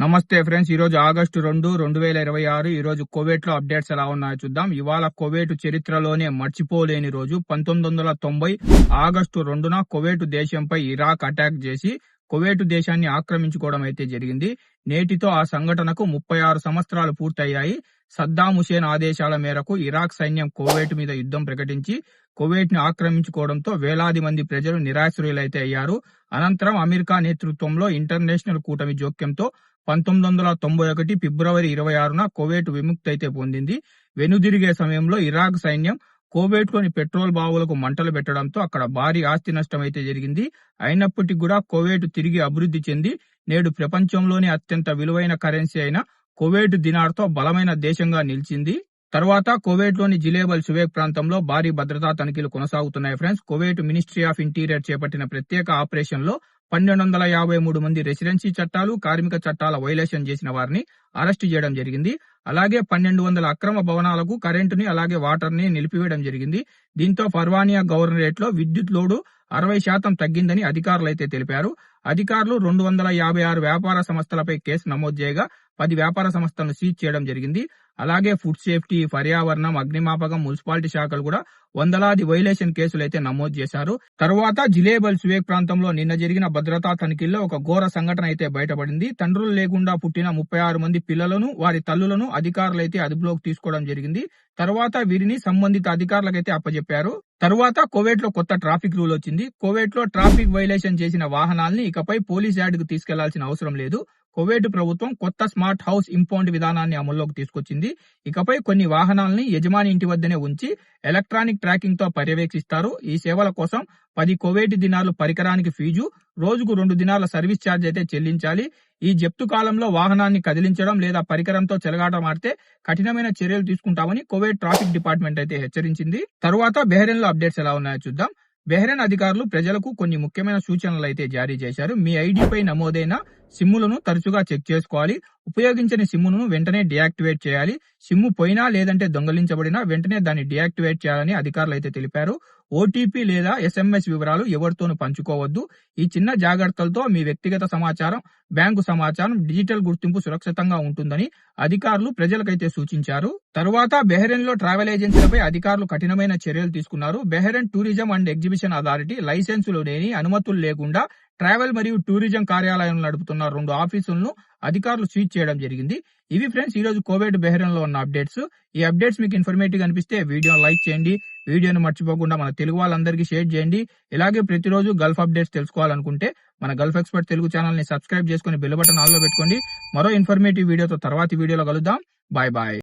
నమస్తే ఫ్రెండ్స్, ఈ రోజు ఆగస్టు 2, 2026. ఈ రోజు కువైట్ లో అప్డేట్స్ ఎలా ఉన్నాయో చూద్దాం. ఇవాళ కువైట్ చరిత్రలోనే మర్చిపోలేని రోజు. 1990 ఆగస్టు 2న కువైట్ దేశంపై ఇరాక్ అటాక్ చేసి కువైట్ దేశాన్ని ఆక్రమించుకోవడం అయితే జరిగింది. నేటితో ఆ సంఘటనకు 36 సంవత్సరాలు పూర్తయ్యాయి. సద్దాం హుసేన్ ఆదేశాల మేరకు ఇరాక్ సైన్యం కువైట్ మీద యుద్ధం ప్రకటించి కువైట్ ని ఆక్రమించుకోవడంతో వేలాది మంది ప్రజలు నిరాశ్రయులైతే అయ్యారు. అనంతరం అమెరికా నేతృత్వంలో ఇంటర్నేషనల్ కూటమి జోక్యంతో 1991 ఫిబ్రవరి 26న కువైట్ విముక్తి అయితే పొందింది. వెనుదిరిగే సమయంలో ఇరాక్ సైన్యం కువైట్ లోని పెట్రోల్ బావులకు మంటలు పెట్టడంతో అక్కడ భారీ ఆస్తి నష్టం అయితే జరిగింది. అయినప్పటికీ కూడా కువైట్ తిరిగి అభివృద్ధి చెంది నేడు ప్రపంచంలోనే అత్యంత విలువైన కరెన్సీ అయిన కువైట్ దినార్తో బలమైన దేశంగా నిలిచింది. తర్వాత కువైట్ లోని జిలేబల్ సువేక్ ప్రాంతంలో భారీ భద్రతా తనిఖీలు కొనసాగుతున్నాయి friends. Kuwait ministry of interior చేపట్టిన ప్రత్యేక ఆపరేషన్ లో 1253 మంది రెసిడెన్సీ చట్టాలు, కార్మిక చట్టాల వైలేషన్ చేసిన వారిని అరెస్టు చేయడం జరిగింది. అలాగే 1200 అక్రమ భవనాలకు కరెంటుని అలాగే వాటర్ ని నిలిపివేయడం జరిగింది. దీంతో ఫర్వానియా గవర్నరేట్ లో విద్యుత్ లోడు 60% తగ్గిందని అధికారులు అయితే తెలిపారు. అధికారులు 256 వ్యాపార సంస్థలపై కేసు నమోదు చేయగా 10 వ్యాపార సంస్థలను సీజ్ చేయడం జరిగింది. అలాగే ఫుడ్ సేఫ్టీ, పర్యావరణం, అగ్నిమాపకం, మున్సిపాలిటీ శాఖలు కూడా వందలాది వైలేషన్ కేసులు అయితే నమోదు చేశారు. తర్వాత జిలేబల్ సువేక్ ప్రాంతంలో నిన్న జరిగిన భద్రతా తనిఖీల్లో ఒక ఘోర సంఘటన అయితే బయటపడింది. తండ్రులు లేకుండా పుట్టిన 36 మంది పిల్లలను, వారి తల్లులను అధికారులు అయితే అదుపులోకి తీసుకోవడం జరిగింది. తర్వాత వీరిని సంబంధిత అధికారులకైతే అప్పచెప్పారు. తర్వాత కువైట్ లో కొత్త ట్రాఫిక్ రూల్ వచ్చింది. కువైట్ లో ట్రాఫిక్ వైలేషన్ చేసిన వాహనాల్ని ఇకపై పోలీస్ యార్డ్ కు తీసుకెళ్లాల్సిన అవసరం లేదు. కువైట్ ప్రభుత్వం కొత్త స్మార్ట్ హౌస్ ఇంపౌండ్ విధానాన్ని అమల్లోకి తీసుకొచ్చింది. ఇకపై కొన్ని వాహనాలని యజమాని ఇంటి వద్దనే ఉంచి ఎలక్ట్రానిక్ ట్రాకింగ్ తో పర్యవేక్షిస్తారు. ఈ సేవల కోసం 10 కువైట్ దినార్లు పరికరానికి ఫీజు, రోజుకు 2 దినార్ల సర్వీస్ ఛార్జ్ అయితే చెల్లించాలి. ఈ జప్తు కాలంలో వాహనాన్ని కదిలించడం లేదా పరికరంతో చెలగాటమాడితే కఠినమైన చర్యలు తీసుకుంటామని కువైట్ ట్రాఫిక్ డిపార్ట్మెంట్ అయితే హెచ్చరించింది. తరువాత బహ్రెయిన్ లో అప్డేట్స్ ఎలా ఉన్నాయో చూద్దాం. బహ్రెయిన్ అధికారులు ప్రజలకు కొన్ని ముఖ్యమైన సూచనలు అయితే జారీ చేశారు. మీ ఐడిపై నమోదైన సిమ్ములను తరచుగా చెక్ చేసుకోవాలి. ఉపయోగించని సిమ్మును వెంటనే డియాక్టివేట్ చేయాలి. సిమ్ము పోయినా లేదంటే దొంగలించబడినా వెంటనే దాన్ని డియాక్టివేట్ చేయాలని అధికారులు అయితే తెలిపారు. ఓటీపీ లేదా SMS వివరాలు ఎవరితోనూ పంచుకోవద్దు. ఈ చిన్న జాగ్రత్తలతో మీ వ్యక్తిగత సమాచారం, బ్యాంకు సమాచారం, డిజిటల్ గుర్తింపు సురక్షితంగా ఉంటుందని అధికారులు ప్రజలకైతే సూచించారు. తరువాత బహ్రెయిన్ లో ట్రావెల్ ఏజెన్సీలపై అధికారులు కఠినమైన చర్యలు తీసుకున్నారు. Bahrain tourism and exhibition authority లైసెన్సులు లేని, అనుమతులు లేకుండా ట్రావెల్ మరియు టూరిజం కార్యాలయం నడుపుతున్న 2 ఆఫీసులను అధికారులు సీజ్ చేయడం జరిగింది. ఇవి ఫ్రెండ్స్ ఈ రోజు కువైట్ బహ్రెయిన్ లో ఉన్న అప్డేట్స్. ఈ అప్డేట్స్ మీకు ఇన్ఫర్మేటివ్ అనిపిస్తే వీడియోని లైక్ చేయండి. వీడియోని మర్చిపోకుండా మన తెలుగు వాళ్ళందరికీ షేర్ చేయండి. ఇలాగే ప్రతిరోజు గల్ఫ్ అప్డేట్స్ తెలుసుకోవాలనుకుంటే మన గల్ఫ్ ఎక్స్పర్ట్ తెలుగు ఛానల్ ని సబ్స్క్రైబ్ చేసుకుని బెల్ బటన్ ఆన్ లో పెట్టుకోండి. మరో ఇన్ఫర్మేటివ్ వీడియోతో తర్వాతి వీడియోలో కలుద్దాం. Bye bye.